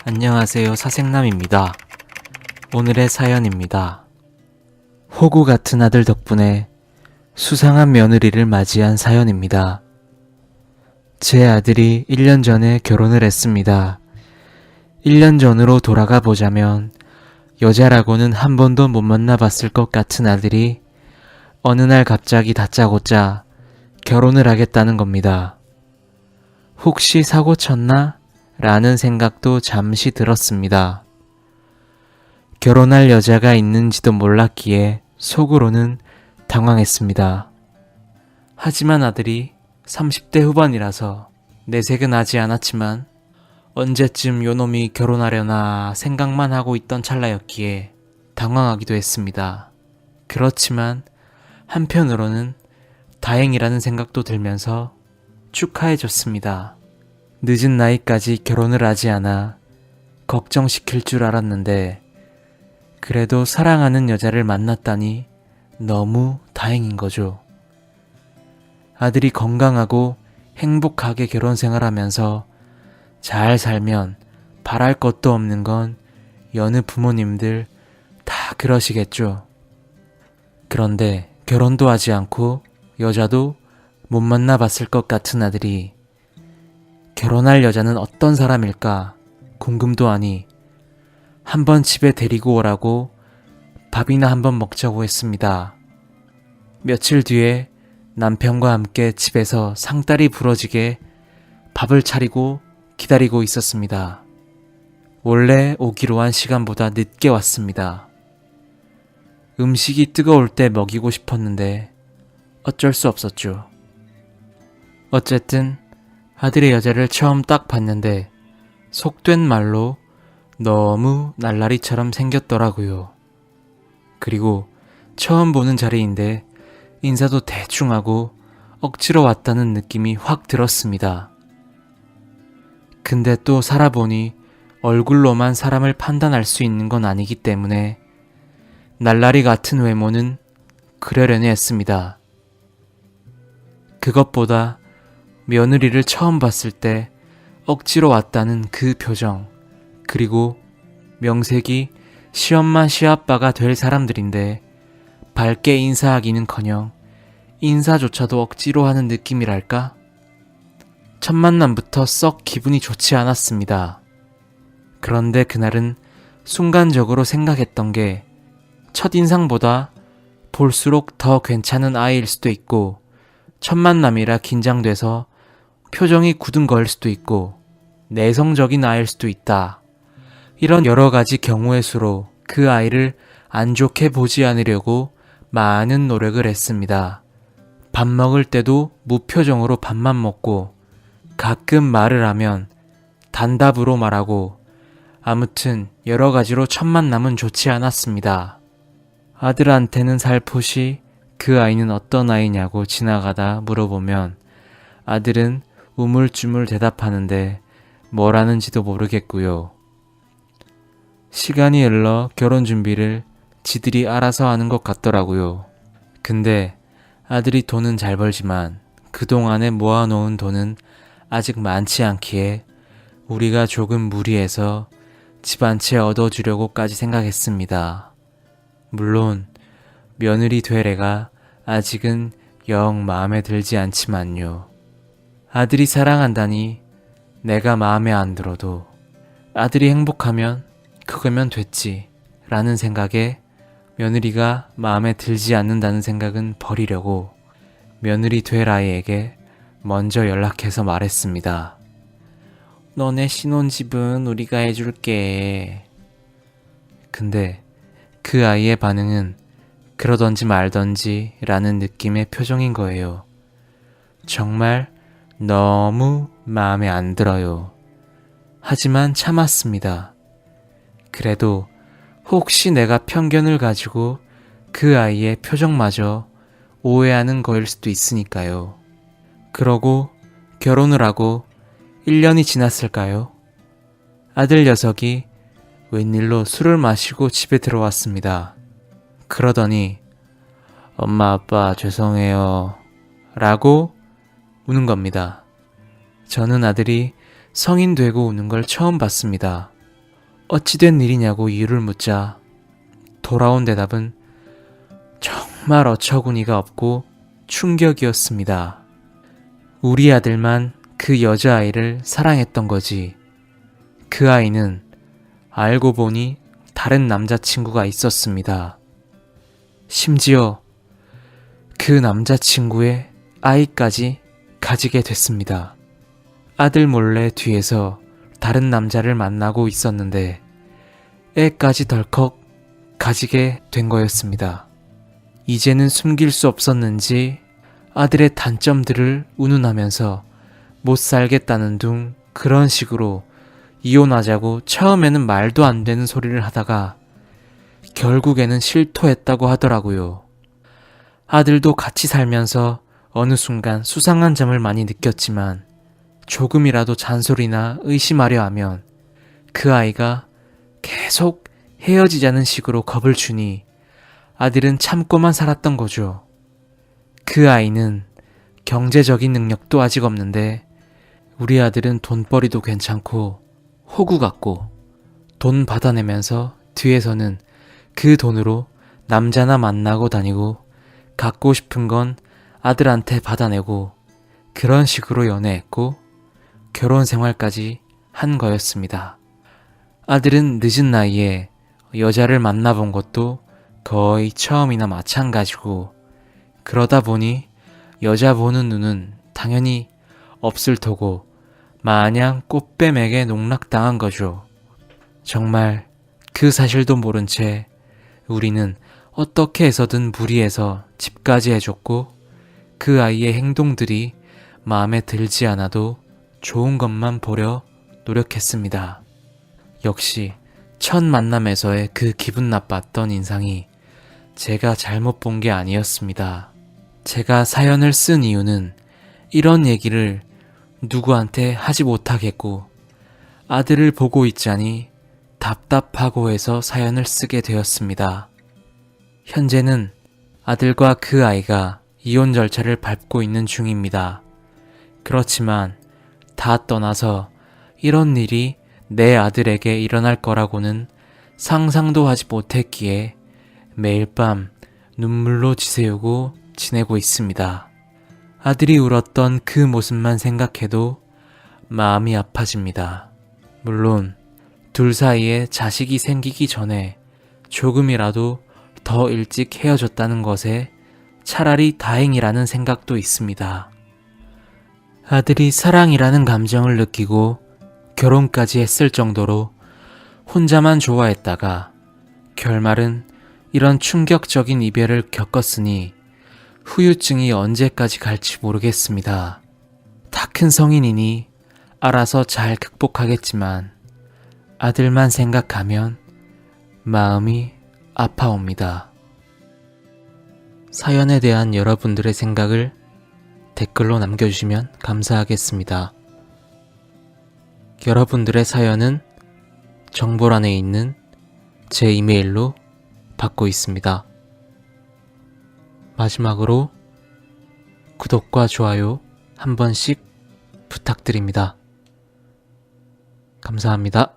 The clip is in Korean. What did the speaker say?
안녕하세요. 사생남입니다. 오늘의 사연입니다. 호구 같은 아들 덕분에 수상한 며느리를 맞이한 사연입니다. 제 아들이 1년 전에 결혼을 했습니다. 1년 전으로 돌아가 보자면 여자라고는 한 번도 못 만나봤을 것 같은 아들이 어느 날 갑자기 다짜고짜 결혼을 하겠다는 겁니다. 혹시 사고 쳤나? 라는 생각도 잠시 들었습니다. 결혼할 여자가 있는지도 몰랐기에 속으로는 당황했습니다. 하지만 아들이 30대 후반이라서 내색은 하지 않았지만 언제쯤 요놈이 결혼하려나 생각만 하고 있던 찰나였기에 당황하기도 했습니다. 그렇지만 한편으로는 다행이라는 생각도 들면서 축하해줬습니다. 늦은 나이까지 결혼을 하지 않아 걱정시킬 줄 알았는데 그래도 사랑하는 여자를 만났다니 너무 다행인 거죠. 아들이 건강하고 행복하게 결혼 생활하면서 잘 살면 바랄 것도 없는 건 여느 부모님들 다 그러시겠죠. 그런데 결혼도 하지 않고 여자도 못 만나봤을 것 같은 아들이 결혼할 여자는 어떤 사람일까 궁금도 하니 한번 집에 데리고 오라고 밥이나 한번 먹자고 했습니다. 며칠 뒤에 남편과 함께 집에서 상다리 부러지게 밥을 차리고 기다리고 있었습니다. 원래 오기로 한 시간보다 늦게 왔습니다. 음식이 뜨거울 때 먹이고 싶었는데 어쩔 수 없었죠. 어쨌든 아들의 여자를 처음 딱 봤는데 속된 말로 너무 날라리처럼 생겼더라고요. 그리고 처음 보는 자리인데 인사도 대충 하고 억지로 왔다는 느낌이 확 들었습니다. 근데 또 살아보니 얼굴로만 사람을 판단할 수 있는 건 아니기 때문에 날라리 같은 외모는 그러려니 했습니다. 그것보다 며느리를 처음 봤을 때 억지로 왔다는 그 표정, 그리고 명색이 시엄마 시아빠가 될 사람들인데 밝게 인사하기는커녕 인사조차도 억지로 하는 느낌이랄까? 첫 만남부터 썩 기분이 좋지 않았습니다. 그런데 그날은 순간적으로 생각했던 게 첫인상보다 볼수록 더 괜찮은 아이일 수도 있고 첫 만남이라 긴장돼서 표정이 굳은거릴 수도 있고 내성적인 아이일 수도 있다. 이런 여러 가지 경우의 수로 그 아이를 안 좋게 보지 않으려고 많은 노력을 했습니다. 밥 먹을 때도 무표정으로 밥만 먹고 가끔 말을 하면 단답으로 말하고 아무튼 여러 가지로 첫 만남은 좋지 않았습니다. 아들한테는 살포시 그 아이는 어떤 아이냐고 지나가다 물어보면 아들은 우물쭈물 대답하는데 뭘 하는지도 모르겠고요. 시간이 흘러 결혼 준비를 지들이 알아서 하는 것 같더라고요. 근데 아들이 돈은 잘 벌지만 그동안에 모아놓은 돈은 아직 많지 않기에 우리가 조금 무리해서 집 한 채 얻어주려고까지 생각했습니다. 물론 며느리 될 애가 아직은 영 마음에 들지 않지만요. 아들이 사랑한다니 내가 마음에 안 들어도 아들이 행복하면 그거면 됐지 라는 생각에 며느리가 마음에 들지 않는다는 생각은 버리려고 며느리 될 아이에게 먼저 연락해서 말했습니다. 너네 신혼집은 우리가 해줄게. 근데 그 아이의 반응은 그러던지 말던지 라는 느낌의 표정인 거예요. 정말 너무 마음에 안 들어요. 하지만 참았습니다. 그래도 혹시 내가 편견을 가지고 그 아이의 표정마저 오해하는 거일 수도 있으니까요. 그러고 결혼을 하고 1년이 지났을까요? 아들 녀석이 웬일로 술을 마시고 집에 들어왔습니다. 그러더니 엄마 아빠 죄송해요 라고 우는 겁니다. 저는 아들이 성인 되고 우는 걸 처음 봤습니다. 어찌된 일이냐고 이유를 묻자 돌아온 대답은 정말 어처구니가 없고 충격이었습니다. 우리 아들만 그 여자아이를 사랑했던 거지. 그 아이는 알고 보니 다른 남자친구가 있었습니다. 심지어 그 남자친구의 아이까지 가지게 됐습니다. 아들 몰래 뒤에서 다른 남자를 만나고 있었는데 애까지 덜컥 가지게 된 거였습니다. 이제는 숨길 수 없었는지 아들의 단점들을 운운하면서 못 살겠다는 둥 그런 식으로 이혼하자고 처음에는 말도 안 되는 소리를 하다가 결국에는 실토했다고 하더라고요. 아들도 같이 살면서 어느 순간 수상한 점을 많이 느꼈지만 조금이라도 잔소리나 의심하려 하면 그 아이가 계속 헤어지자는 식으로 겁을 주니 아들은 참고만 살았던 거죠. 그 아이는 경제적인 능력도 아직 없는데 우리 아들은 돈벌이도 괜찮고 호구 같고 돈 받아내면서 뒤에서는 그 돈으로 남자나 만나고 다니고 갖고 싶은 건 아들한테 받아내고 그런 식으로 연애했고 결혼 생활까지 한 거였습니다. 아들은 늦은 나이에 여자를 만나본 것도 거의 처음이나 마찬가지고 그러다 보니 여자 보는 눈은 당연히 없을 터고 마냥 꽃뱀에게 농락당한 거죠. 정말 그 사실도 모른 채 우리는 어떻게 해서든 무리해서 집까지 해줬고 그 아이의 행동들이 마음에 들지 않아도 좋은 것만 보려 노력했습니다. 역시 첫 만남에서의 그 기분 나빴던 인상이 제가 잘못 본 게 아니었습니다. 제가 사연을 쓴 이유는 이런 얘기를 누구한테 하지 못하겠고 아들을 보고 있자니 답답하고 해서 사연을 쓰게 되었습니다. 현재는 아들과 그 아이가 이혼 절차를 밟고 있는 중입니다. 그렇지만 다 떠나서 이런 일이 내 아들에게 일어날 거라고는 상상도 하지 못했기에 매일 밤 눈물로 지새우고 지내고 있습니다. 아들이 울었던 그 모습만 생각해도 마음이 아파집니다. 물론 둘 사이에 자식이 생기기 전에 조금이라도 더 일찍 헤어졌다는 것에 차라리 다행이라는 생각도 있습니다. 아들이 사랑이라는 감정을 느끼고 결혼까지 했을 정도로 혼자만 좋아했다가 결말은 이런 충격적인 이별을 겪었으니 후유증이 언제까지 갈지 모르겠습니다. 다 큰 성인이니 알아서 잘 극복하겠지만 아들만 생각하면 마음이 아파옵니다. 사연에 대한 여러분들의 생각을 댓글로 남겨주시면 감사하겠습니다. 여러분들의 사연은 정보란에 있는 제 이메일로 받고 있습니다. 마지막으로 구독과 좋아요 한 번씩 부탁드립니다. 감사합니다.